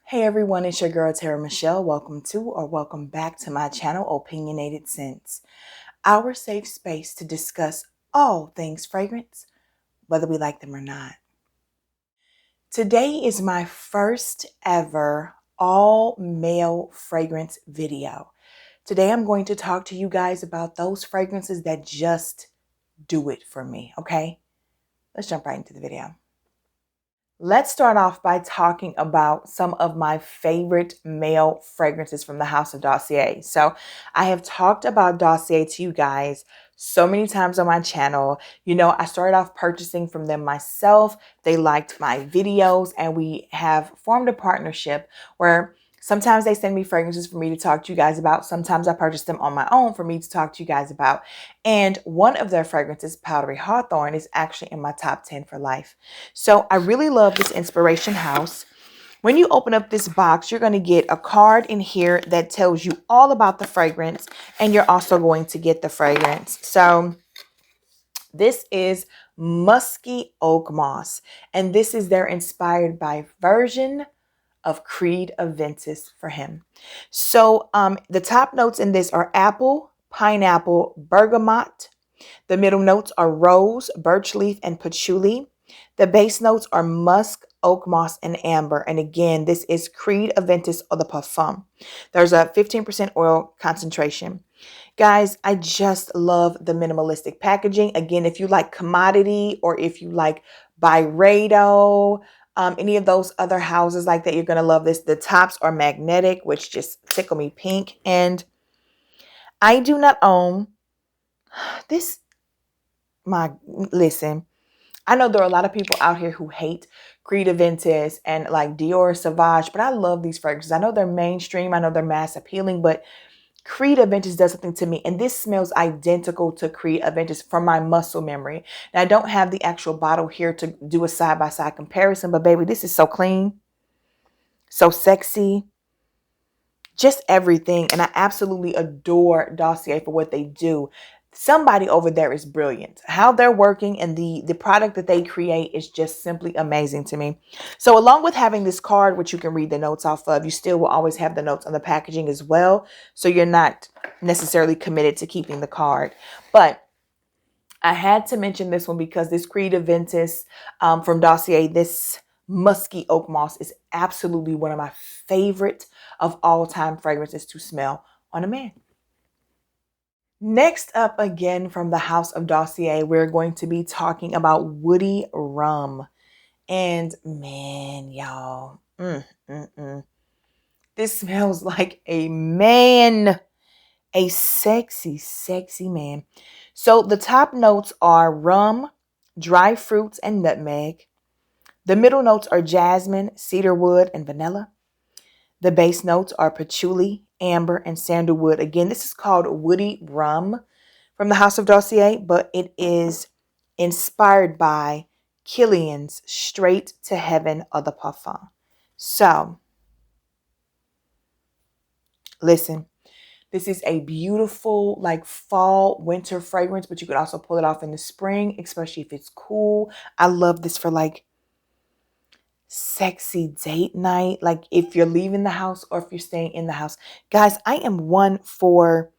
Hey everyone, it's your girl TeraMichelle. Welcome to or welcome back to my channel, Opinionated Scents, our safe space to discuss all things fragrance, whether we like them or not. Today is my first ever all-male fragrance video. Today I'm going to talk to you guys about those fragrances that just do it for me, okay? Let's jump right into the video. Let's start off by talking about some of my favorite male fragrances from the House of Dossier. So I have talked about Dossier to you guys so many times on my channel. You know, I started off purchasing from them myself. They liked my videos and we have formed a partnership where sometimes they send me fragrances for me to talk to you guys about. Sometimes I purchase them on my own for me to talk to you guys about. And one of their fragrances, Powdery Hawthorn, is actually in my top 10 for life. So I really love this Inspiration House. When you open up this box, you're going to get a card in here that tells you all about the fragrance. And you're also going to get the fragrance. So this is Musky Oakmoss. And this is their inspired by version of Creed Aventus for him. So the top notes in this are apple, pineapple, bergamot. The middle notes are rose, birch leaf, and patchouli. The base notes are musk, oak moss, and amber. And again, this is Creed Aventus or the Parfum. There's a 15% oil concentration. Guys, I just love the minimalistic packaging. Again, if you like commodity or if you like Byredo, any of those other houses like that, you're going to love this. The tops are magnetic, which just tickle me pink. And I do not own this. Listen, I know there are a lot of people out here who hate Creed Aventus and like Dior Sauvage, but I love these fragrances. I know they're mainstream. I know they're mass appealing, but Creed Aventus does something to me, and this smells identical to Creed Aventus from my muscle memory. And I don't have the actual bottle here to do a side-by-side comparison, but baby, this is so clean, so sexy, just everything. And I absolutely adore Dossier for what they do. Somebody over there is brilliant. How they're working and the product that they create is just simply amazing to me. So along with having this card, which you can read the notes off of, you still will always have the notes on the packaging as well. So you're not necessarily committed to keeping the card. But I had to mention this one because this Creed Aventus from Dossier, this Musky Oakmoss, is absolutely one of my favorite of all time fragrances to smell on a man. Next up, again from the House of Dossier, we're going to be talking about Woody Rum. And man, y'all, this smells like a man, a sexy, sexy man. So the top notes are rum, dry fruits, and nutmeg. The middle notes are jasmine, cedarwood, and vanilla. The base notes are patchouli, amber, and sandalwood. Again, this is called Woody Rum from the House of Dossier, but it is inspired by Kilian's Straight to Heaven of the Parfum. So, listen, this is a beautiful like fall winter fragrance, but you could also pull it off in the spring, especially if it's cool. I love this for like sexy date night, like if you're leaving the house or if you're staying in the house. Guys, I am one for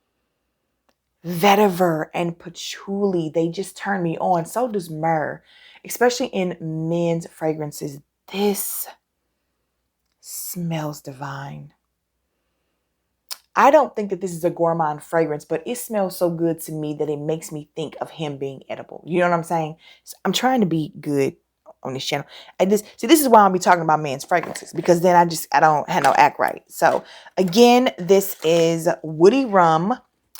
vetiver and patchouli. They just turn me on. So does myrrh, especially in men's fragrances. This smells divine. I don't think that this is a gourmand fragrance, but it smells so good to me that it makes me think of him being edible. You know what I'm saying? So I'm trying to be good on this channel. This is why I'll be talking about men's fragrances, because then I don't have no act right. So again, this is Woody Rum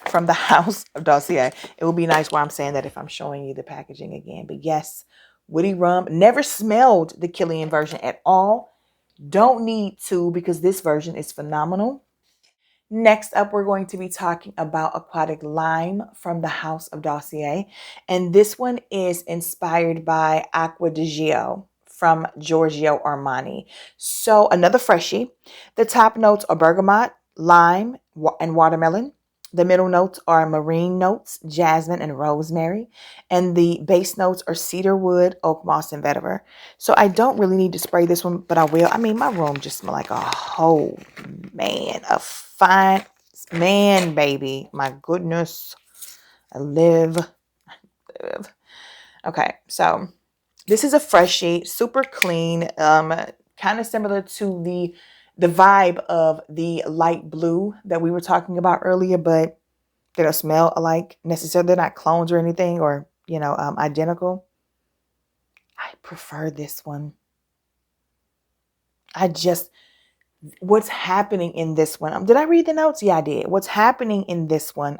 from the House of Dossier. It will be nice while I'm saying that if I'm showing you the packaging again. But yes, Woody Rum. Never smelled the Kilian version at all. Don't need to, because this version is phenomenal. Next up, we're going to be talking about Aquatic Lime from the House of Dossier. And this one is inspired by Aqua from Giorgio Armani. So another freshie. The top notes are bergamot, lime, and watermelon. The middle notes are marine notes, jasmine and rosemary. And the base notes are cedarwood, oak moss, and vetiver. So I don't really need to spray this one, but I will. I mean, my room just smells like a whole man, a fine man, baby. My goodness. I live. Okay, so this is a freshie, super clean, kind of similar to the vibe of the light blue that we were talking about earlier, but they don't smell alike necessarily. They're not clones or anything, or identical. I prefer this one. What's happening in this one? Did I read the notes? Yeah, I did. What's happening in this one?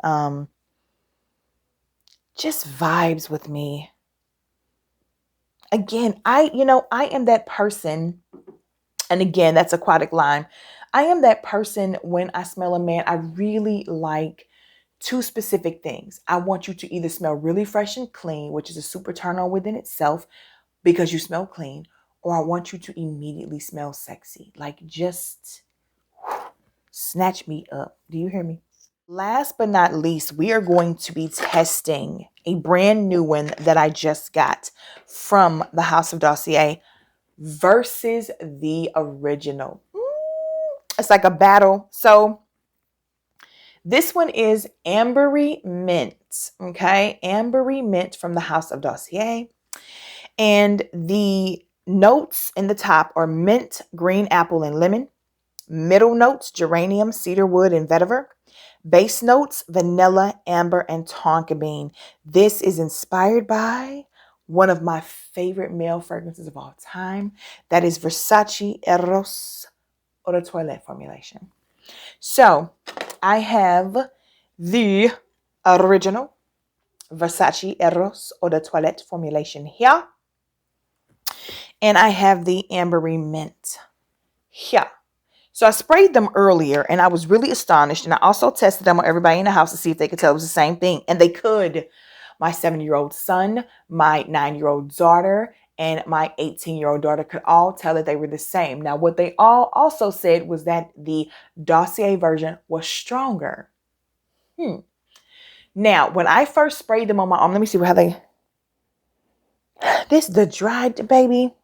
Just vibes with me. Again, I am that person. And again, that's Aquatic Lime. I am that person when I smell a man, I really like two specific things. I want you to either smell really fresh and clean, which is a super turn on within itself because you smell clean, or I want you to immediately smell sexy. Like just snatch me up. Do you hear me? Last but not least, we are going to be testing a brand new one that I just got from the House of Dossier versus the original. It's like a battle. So this one is Ambery Mint. Okay. Ambery Mint from the House of Dossier. And the notes in the top are mint, green apple, and lemon. Middle notes, geranium, cedarwood, and vetiver. Base notes, vanilla, amber, and tonka bean. This is inspired by one of my favorite male fragrances of all time. That is Versace Eros Eau de Toilette formulation. So I have the original Versace Eros Eau de Toilette formulation here. And I have the Ambery Mint here. So I sprayed them earlier and I was really astonished. And I also tested them on everybody in the house to see if they could tell it was the same thing. And they could. My 7-year-old son, my 9-year-old daughter, and my 18-year-old daughter could all tell that they were the same. Now, what they all also said was that the Dossier version was stronger. Now, when I first sprayed them on my arm, let me see how they... This, the dried, baby.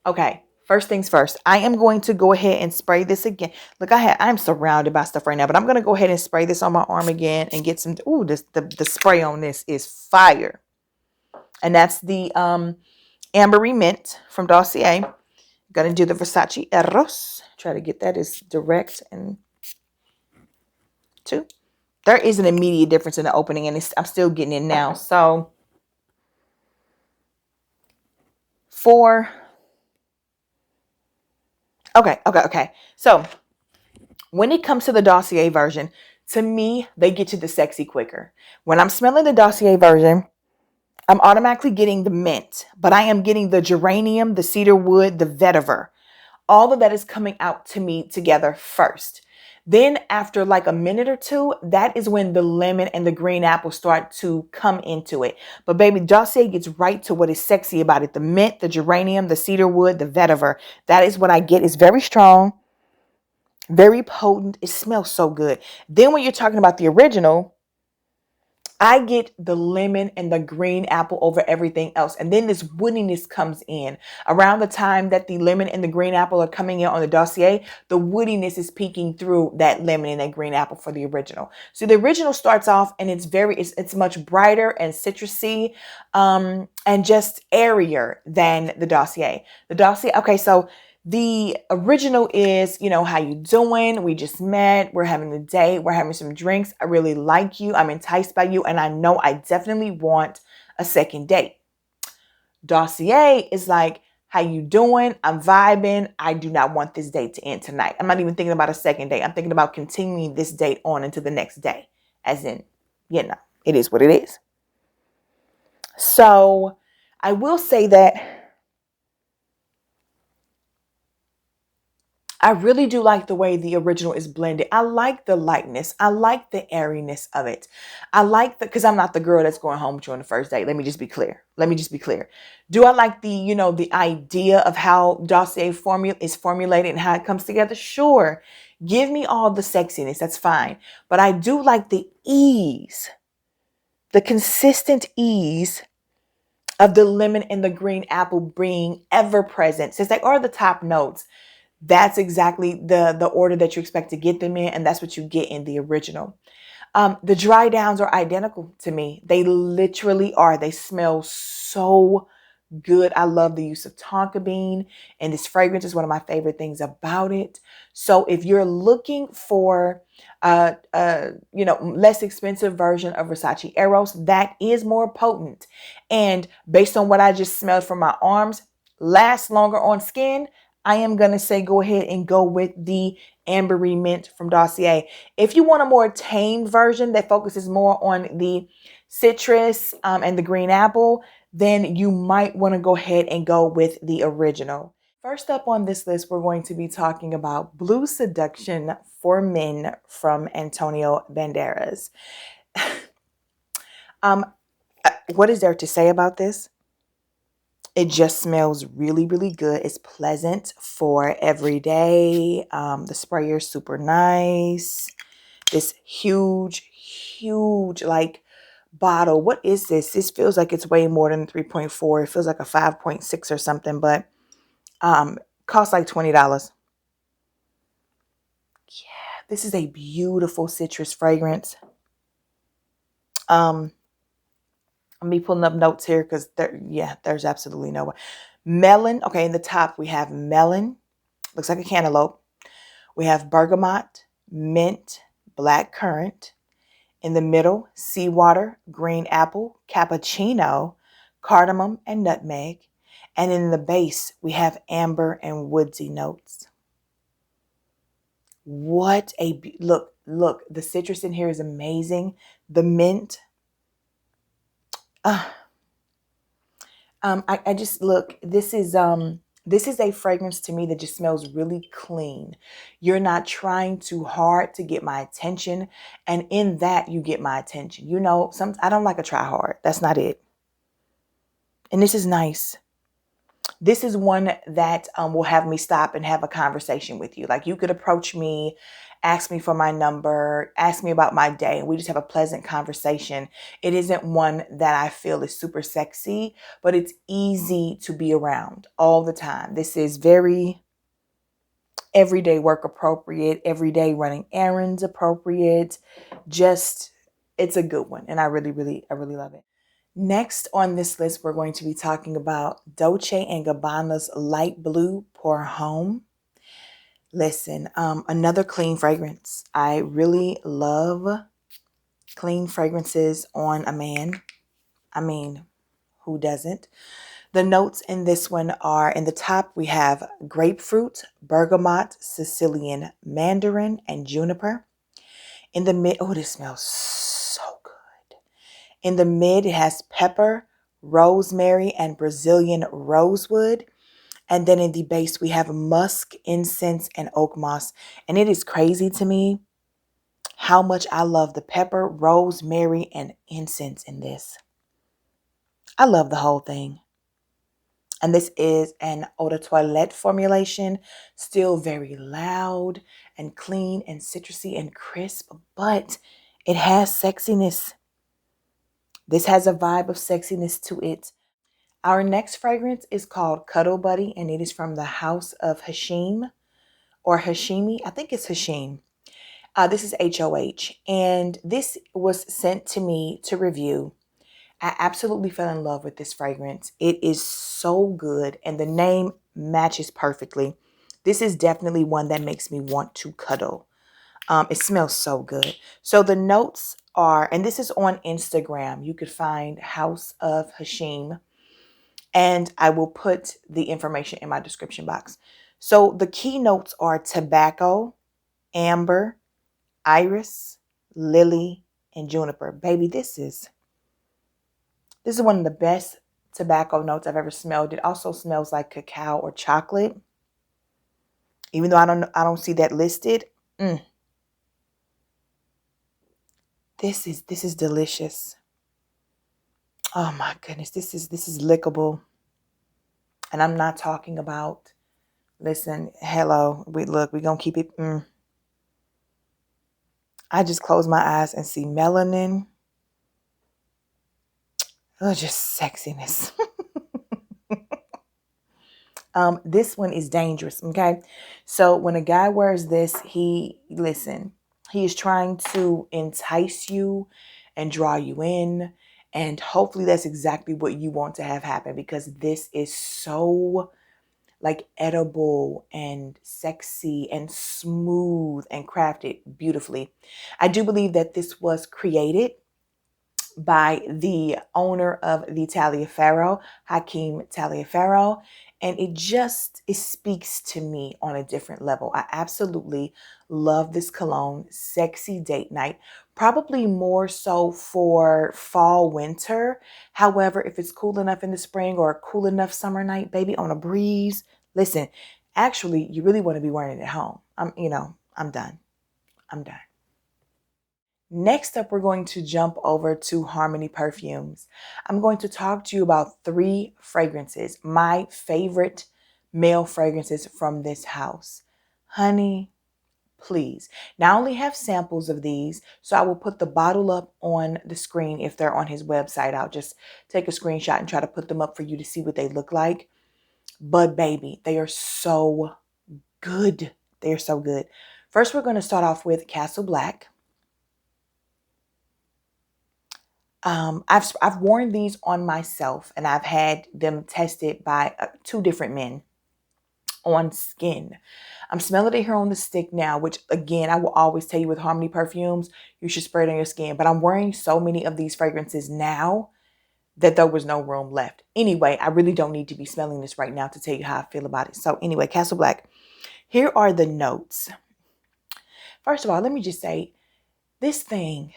Okay. First things first, I am going to go ahead and spray this again. Look, I'm surrounded by stuff right now, but I'm going to go ahead and spray this on my arm again and get some. Ooh, the spray on this is fire. And that's the Ambery Mint from Dossier. Going to do the Versace Eros. Try to get that as direct and two. There is an immediate difference in the opening, and I'm still getting it now. So 4. Okay. So when it comes to the Dossier version, to me, they get to the sexy quicker. When I'm smelling the Dossier version, I'm automatically getting the mint, but I am getting the geranium, the cedarwood, the vetiver. All of that is coming out to me together first. Then after like a minute or two, that is when the lemon and the green apple start to come into it. But baby, Dossier gets right to what is sexy about it. The mint, the geranium, the cedarwood, the vetiver. That is what I get. It's very strong, very potent. It smells so good. Then when you're talking about the original, I get the lemon and the green apple over everything else. And then this woodiness comes in. Around the time that the lemon and the green apple are coming in on the Dossier, the woodiness is peeking through that lemon and that green apple for the original. So the original starts off and it's much brighter and citrusy and just airier than the Dossier. The Dossier, okay, so the original is, how you doing? We just met. We're having a date. We're having some drinks. I really like you. I'm enticed by you. And I know I definitely want a second date. Dossier is like, how you doing? I'm vibing. I do not want this date to end tonight. I'm not even thinking about a second date. I'm thinking about continuing this date on into the next day. As in, it is what it is. So I will say that I really do like the way the original is blended. I like the lightness. I like the airiness of it. I like the, because I'm not the girl that's going home with you on the first date. Let me just be clear. Let me just be clear. Do I like the, the idea of how Dossier formula is formulated and how it comes together? Sure. Give me all the sexiness. That's fine. But I do like the ease, the consistent ease of the lemon and the green apple being ever present. Since they are the top notes, that's exactly the order that you expect to get them in, and that's what you get in the original. The dry downs are identical to me. They literally are. They smell so good. I love the use of tonka bean, and this fragrance is one of my favorite things about it. So if you're looking for less expensive version of Versace Eros that is more potent, and based on what I just smelled from my arms, lasts longer on skin, I am going to say go ahead and go with the Ambery Mint from Dossier. If you want a more tamed version that focuses more on the citrus and the green apple, then you might want to go ahead and go with the original. First up on this list, we're going to be talking about Blue Seduction for Men from Antonio Banderas. What is there to say about this? It just smells really, really good. It's pleasant for every day. The sprayer is super nice. This huge, like bottle. What is this? This feels like it's way more than 3.4. It feels like a 5.6 or something, but costs like $20. Yeah, this is a beautiful citrus fragrance. Me pulling up notes here because there's absolutely no way. Melon. Okay, in the top we have melon. Looks like a cantaloupe. We have bergamot, mint, black currant. In the middle, seawater, green apple, cappuccino, cardamom, and nutmeg. And in the base, we have amber and woodsy notes. What a look. The citrus in here is amazing. The mint. I just look, this is a fragrance to me that just smells really clean. You're not trying too hard to get my attention, and in that you get my attention. I don't like a try hard. That's not it. And this is nice. This is one that will have me stop and have a conversation with you. Like, you could approach me, ask me for my number, ask me about my day, and we just have a pleasant conversation. It isn't one that I feel is super sexy, but it's easy to be around all the time. This is very everyday work appropriate, everyday running errands appropriate. Just, it's a good one, and I really love it. Next on this list, we're going to be talking about Dolce & Gabbana's Light Blue Pour Homme. Listen, another clean fragrance. I really love clean fragrances on a man. I mean, who doesn't? The notes in this one are, in the top, we have grapefruit, bergamot, Sicilian mandarin, and juniper. In the mid, oh, this smells so good. In the mid, it has pepper, rosemary, and Brazilian rosewood. And then in the base, we have musk, incense, and oakmoss. And it is crazy to me how much I love the pepper, rosemary, and incense in this. I love the whole thing. And this is an eau de toilette formulation, still very loud and clean and citrusy and crisp, but it has sexiness. This has a vibe of sexiness to it. Our next fragrance is called Cuddle Buddy, and it is from the House of Hashim or Hashimi. I think it's Hashim. This is HOH, and this was sent to me to review. I absolutely fell in love with this fragrance. It is so good, and the name matches perfectly. This is definitely one that makes me want to cuddle. It smells so good. So the notes are, and this is on Instagram. You could find House of Hashim, and I will put the information in my description box. So the key notes are tobacco, amber, iris, lily, and juniper. Baby, this is one of the best tobacco notes I've ever smelled. It also smells like cacao or chocolate. Even though I don't see that listed. This is delicious. Oh my goodness, this is lickable. And I'm not talking about, listen, hello, we're gonna keep it. I just close my eyes and see melanin. Oh, just sexiness. This one is dangerous, okay? So when a guy wears this, he is trying to entice you and draw you in. And hopefully that's exactly what you want to have happen, because this is so like edible and sexy and smooth and crafted beautifully. I do believe that this was created by the owner of the Taliaferro, Hakeem Taliaferro. And it speaks to me on a different level. I absolutely love this cologne. Sexy date night, probably more so for fall, winter. However, if it's cool enough in the spring or a cool enough summer night, baby, on a breeze, listen, actually, you really want to be wearing it at home. I'm done. I'm done. Next up, we're going to jump over to Xarmony Perfumes. I'm going to talk to you about 3 fragrances, my favorite male fragrances from this house. Honey, please. Now I only have samples of these, so I will put the bottle up on the screen if they're on his website. I'll just take a screenshot and try to put them up for you to see what they look like. But baby, they are so good. They are so good. First, we're going to start off with Castle Black. I've worn these on myself, and I've had them tested by 2 different men on skin. I'm smelling it here on the stick now, which again, I will always tell you with Xarmony Perfumes, you should spray it on your skin. But I'm wearing so many of these fragrances now that there was no room left. Anyway, I really don't need to be smelling this right now to tell you how I feel about it. So anyway, Castle Black. Here are the notes. First of all, let me just say, this thing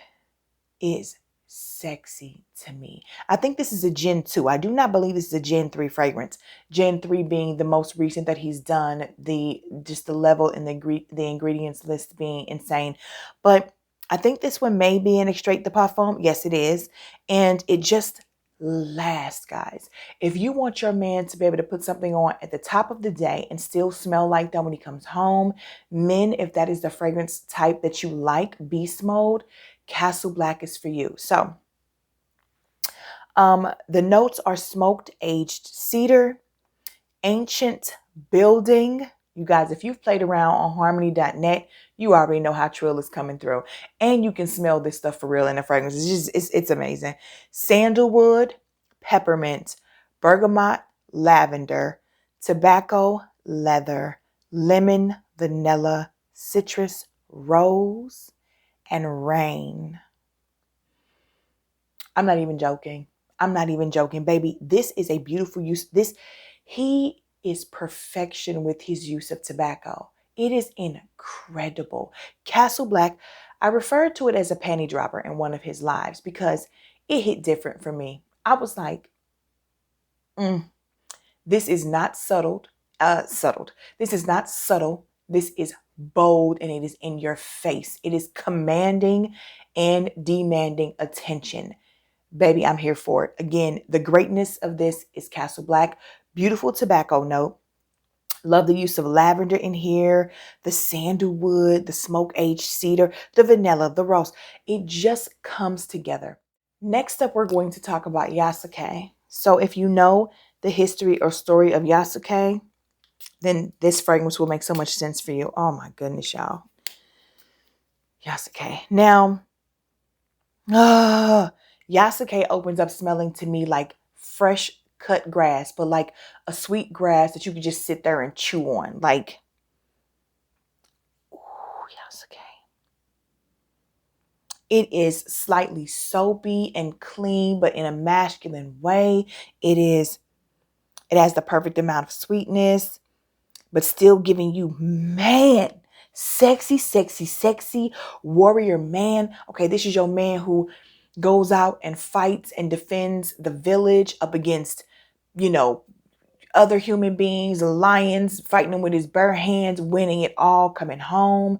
is sexy to me. I think this is a Gen 2. I do not believe this is a Gen 3 fragrance. Gen 3 being the most recent that he's done, the level in the ingredients list being insane. But I think this one may be an extrait de parfum. Yes, it is. And it just lasts, guys. If you want your man to be able to put something on at the top of the day and still smell like that when he comes home, men, if that is the fragrance type that you like, beast mode, Castle Black is for you. So the notes are smoked aged cedar, ancient building. You guys, if you've played around on harmony.net, you already know how Trill is coming through. And you can smell this stuff for real in the fragrance. It's amazing. Sandalwood, peppermint, bergamot, lavender, tobacco, leather, lemon, vanilla, citrus, rose, and rain. I'm not even joking. I'm not even joking, baby. This is a beautiful use. He is perfection with his use of tobacco. It is incredible. Castle Black, I referred to it as a panty dropper in one of his lives because it hit different for me. I was like, this is not subtled. This is not subtle. This is bold, and it is in your face. It is commanding and demanding attention. Baby, I'm here for it. Again, the greatness of this is Castle Black. Beautiful tobacco note. Love the use of lavender in here, the sandalwood, the smoke-aged cedar, the vanilla, the rose. It just comes together. Next up, we're going to talk about Yasuke. So if you know the history or story of Yasuke, then this fragrance will make so much sense for you. Oh my goodness, y'all. Yasuke. Now, Yasuke opens up smelling to me like fresh cut grass, but like a sweet grass that you could just sit there and chew on. Like, ooh, Yasuke. It is slightly soapy and clean, but in a masculine way. It has the perfect amount of sweetness, but still giving you, man, sexy, sexy, sexy warrior man. Okay, this is your man who goes out and fights and defends the village up against, other human beings, lions, fighting them with his bare hands, winning it all, coming home,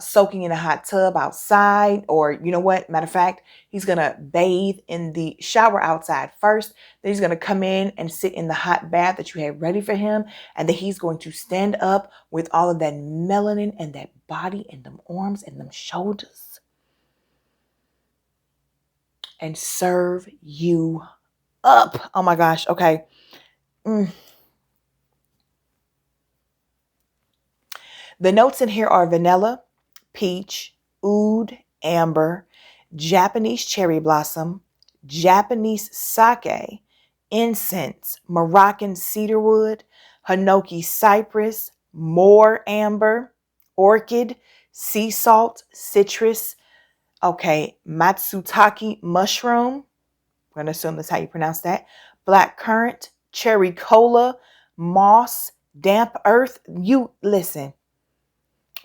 soaking in a hot tub outside, or you know what? Matter of fact, he's going to bathe in the shower outside first. Then he's going to come in and sit in the hot bath that you had ready for him. And then he's going to stand up with all of that melanin and that body and them arms and them shoulders and serve you up. Oh my gosh. Okay. The notes in here are vanilla, peach, oud, amber, Japanese cherry blossom, Japanese sake, incense, Moroccan cedarwood, Hinoki cypress, more amber, orchid, sea salt, citrus, okay, matsutake mushroom. I'm going to assume that's how you pronounce that. Black currant, cherry cola, moss, damp earth. You listen.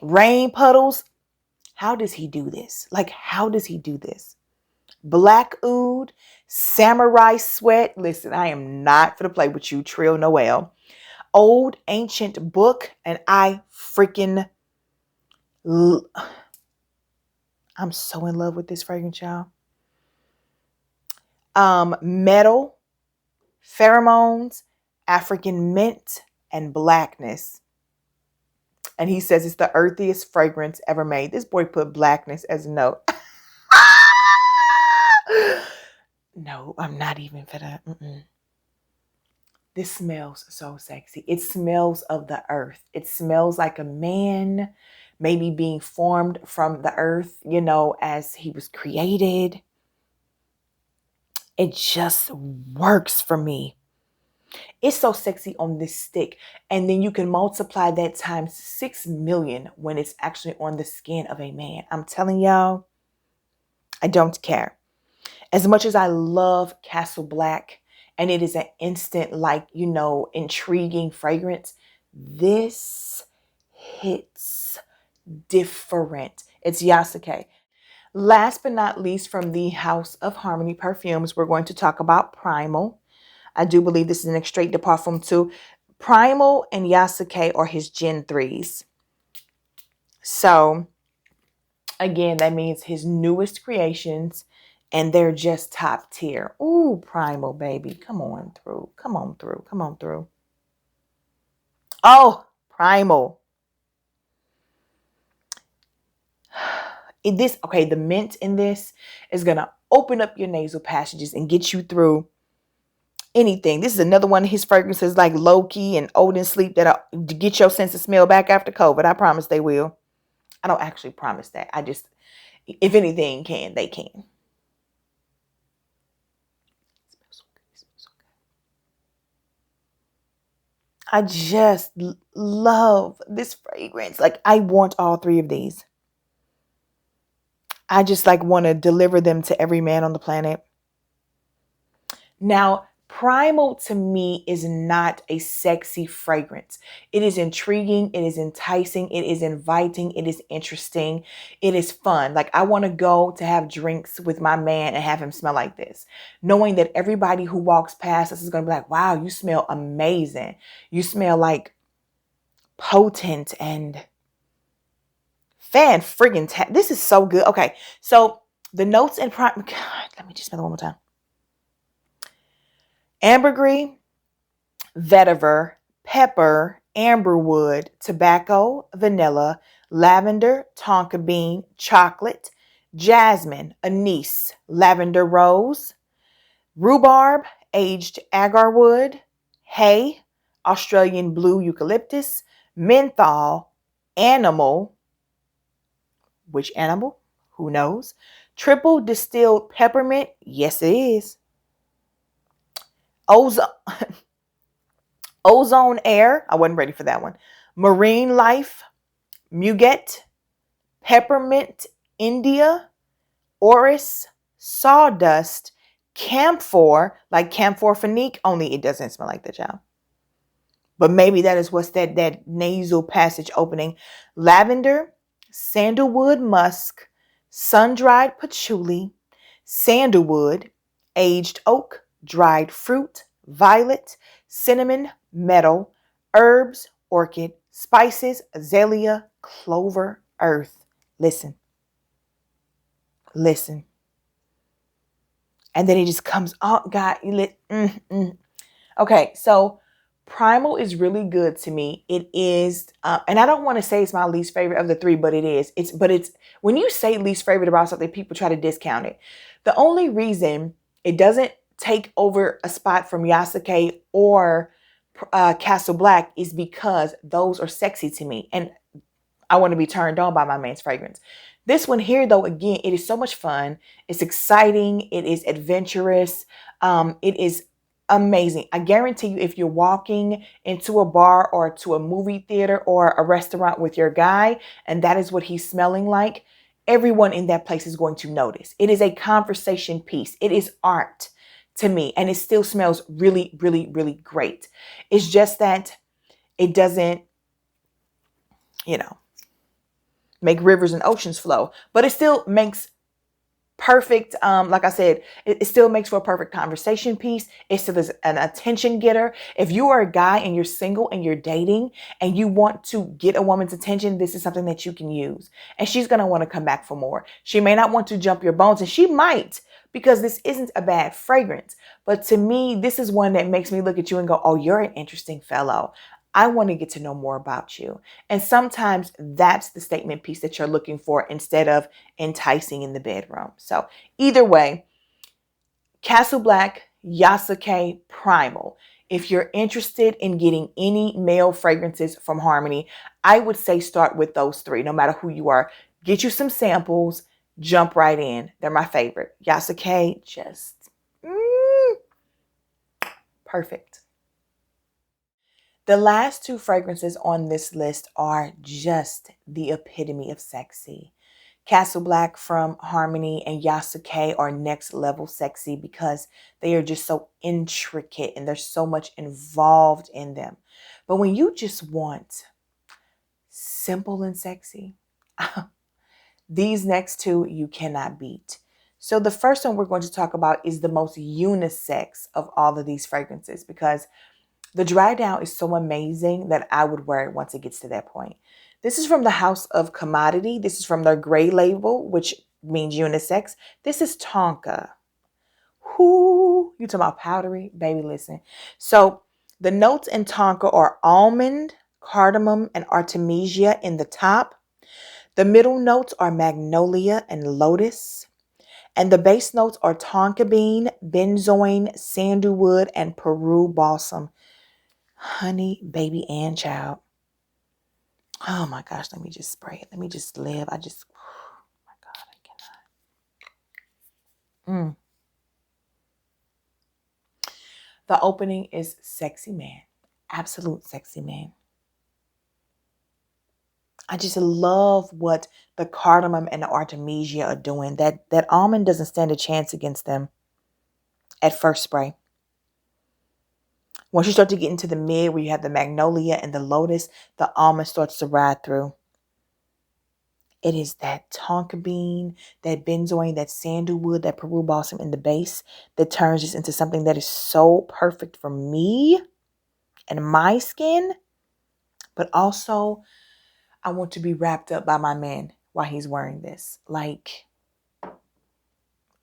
Rain puddles. How does he do this? Like, how does he do this? Black oud, samurai sweat. Listen, I am not for to play with you, Trill Noel. Old ancient book, and I'm so in love with this fragrance, y'all. Metal, pheromones, African mint, and blackness. And he says it's the earthiest fragrance ever made. This boy put blackness as a note. No, I'm not even for that. This smells so sexy. It smells of the earth. It smells like a man maybe being formed from the earth, you know, as he was created. It just works for me. It's so sexy on this stick. And then you can multiply that times 6 million when it's actually on the skin of a man. I'm telling y'all, I don't care. As much as I love Castle Black, and it is an instant, like, you know, intriguing fragrance, this hits different. It's Yasuke. Last but not least, from the House of Harmony Perfumes, we're going to talk about Primal. I do believe this is an extrait de parfum too. Primal and Yasuke are his Gen 3s. So, again, that means his newest creations, and they're just top tier. Ooh, Primal, baby. Come on through. Come on through. Come on through. Oh, Primal. The mint in this is going to open up your nasal passages and get you through anything. This is another one of his fragrances, like Loki and Odin Sleep, that'll get your sense of smell back after COVID. I promise they will. I don't actually promise that. I just, if anything they can. It smells so good. It smells so good. I just love this fragrance. Like, I want all 3 of these. I just want to deliver them to every man on the planet. Now, Primal to me is not a sexy fragrance. It is intriguing. It is enticing. It is inviting. It is interesting. It is fun. Like, I want to go to have drinks with my man and have him smell like this, knowing that everybody who walks past us is going to be like, wow, you smell amazing. You smell like potent and this is so good. Okay, so the notes in Primal. God, let me just smell it one more time. Ambergris, vetiver, pepper, amberwood, tobacco, vanilla, lavender, tonka bean, chocolate, jasmine, anise, lavender rose, rhubarb, aged agarwood, hay, Australian blue eucalyptus, menthol, animal. Which animal? Who knows? Triple distilled peppermint. Yes, it is. Ozone air. I wasn't ready for that one. Marine life. Muguet. Peppermint. India. Orris. Sawdust. Camphor. Like camphor phenique. Only it doesn't smell like that, y'all. But maybe that is what's that nasal passage opening. Lavender. Sandalwood musk. Sun-dried patchouli. Sandalwood. Aged oak. Dried fruit, violet, cinnamon, metal, herbs, orchid, spices, azalea, clover, earth. Listen, listen. And then it just comes, oh God, Okay, so Primal is really good to me. It is, and I don't want to say it's my least favorite of the three, but it is. It's when you say least favorite about something, people try to discount it. The only reason it doesn't take over a spot from Yasuke or Castle Black is because those are sexy to me, and I want to be turned on by my man's fragrance. This one here, though, again, it is so much fun. It's exciting. It is adventurous. It is amazing. I guarantee you, if you're walking into a bar or to a movie theater or a restaurant with your guy, and that is what he's smelling like, everyone in that place is going to notice. It is a conversation piece. It is art to me, and it still smells really, really, really great. It's just that it doesn't, make rivers and oceans flow, but it still makes perfect, like I said, it still makes for a perfect conversation piece. It still is an attention getter. If you are a guy and you're single and you're dating and you want to get a woman's attention, this is something that you can use, and she's going to want to come back for more. She may not want to jump your bones, and she might, because this isn't a bad fragrance, but to me, this is one that makes me look at you and go, oh, you're an interesting fellow. I want to get to know more about you. And sometimes that's the statement piece that you're looking for instead of enticing in the bedroom. So either way, Castle Black, Yasuke, Primal. If you're interested in getting any male fragrances from Xarmony, I would say start with those three, no matter who you are. Get you some samples, jump right in. They're my favorite. Yasuke, just perfect. The last two fragrances on this list are just the epitome of sexy. Castle Black from Xarmony and Yasuke are next level sexy because they are just so intricate and there's so much involved in them. But when you just want simple and sexy, these next two you cannot beat. So the first one we're going to talk about is the most unisex of all of these fragrances, because the dry down is so amazing that I would wear it once it gets to that point. This is from the House of Commodity. This is from their gray label, which means unisex. This is Tonka. Whoo, you talking about powdery? Baby, listen. So the notes in Tonka are almond, cardamom, and artemisia in the top. The middle notes are magnolia and lotus. And the base notes are tonka bean, benzoin, sandalwood, and Peru balsam. Honey, baby, and child. Oh my gosh, let me just spray it. Let me just live. Oh my God, I cannot. The opening is sexy man. Absolute sexy man. I just love what the cardamom and the artemisia are doing. That almond doesn't stand a chance against them at first spray. Once you start to get into the mid where you have the magnolia and the lotus, the almond starts to ride through. It is that tonka bean, that benzoin, that sandalwood, that Peru balsam in the base that turns this into something that is so perfect for me and my skin. But also, I want to be wrapped up by my man while he's wearing this. Like,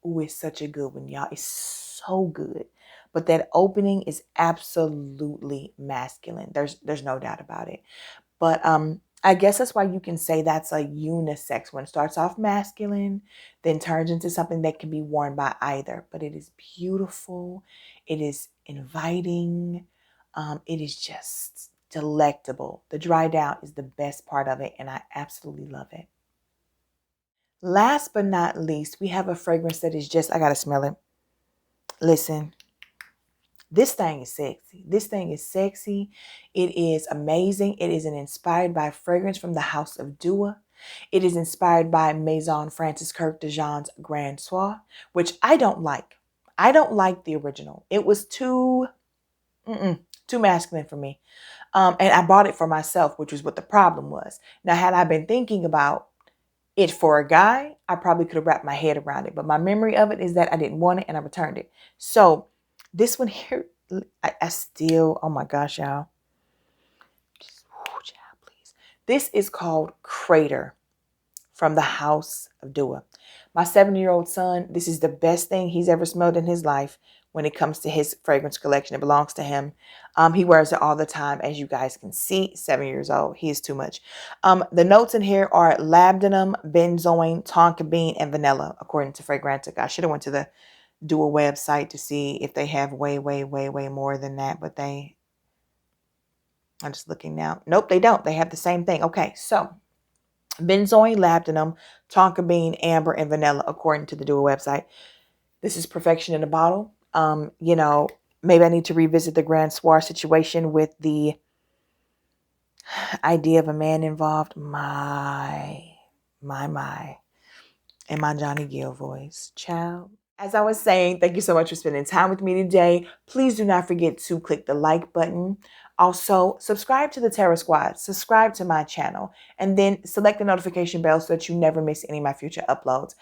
ooh, it's such a good one, y'all. It's so good. But that opening is absolutely masculine. There's no doubt about it. But I guess that's why you can say that's a unisex one. It starts off masculine, then turns into something that can be worn by either. But it is beautiful. It is inviting. It is just delectable. The dry down is the best part of it, and I absolutely love it. Last but not least, we have a fragrance that is just, I gotta smell it. Listen. This thing is sexy. This thing is sexy. It is amazing. It is an inspired by fragrance from the House of Dua. It is inspired by Maison Francis Kirk de Jean's Grand Soir, which I don't like. I don't like the original. It was too masculine for me. And I bought it for myself, which was what the problem was. Now, had I been thinking about it for a guy, I probably could have wrapped my head around it. But my memory of it is that I didn't want it and I returned it. So this one here, I still, oh my gosh, y'all. Just, child, please. This is called Crater from the House of Dua. My 7-year-old son, this is the best thing he's ever smelled in his life when it comes to his fragrance collection. It belongs to him. He wears it all the time, as you guys can see. 7 years old. He is too much. The notes in here are labdanum, benzoin, tonka bean, and vanilla, according to Fragrantica. I should have went to the Dua website to see if they have way more than that, but I'm just looking now. Nope, they don't. They have the same thing. Okay, so benzoin, labdanum, tonka bean, amber, and vanilla, according to the Dua website. This is perfection in a bottle. You know, maybe I need to revisit the Grand Soir situation with the idea of a man involved. My. And my Johnny Gill voice. Ciao. As I was saying, thank you so much for spending time with me today. Please do not forget to click the like button. Also, subscribe to the Terra Squad, subscribe to my channel, and then select the notification bell so that you never miss any of my future uploads.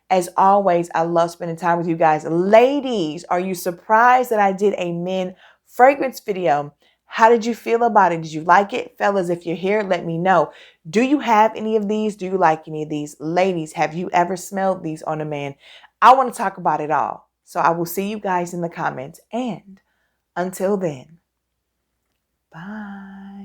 As always, I love spending time with you guys. Ladies, are you surprised that I did a men fragrance video? How did you feel about it? Did you like it? Fellas, if you're here, let me know. Do you have any of these? Do you like any of these? Ladies, have you ever smelled these on a man? I want to talk about it all. So I will see you guys in the comments. And until then, bye.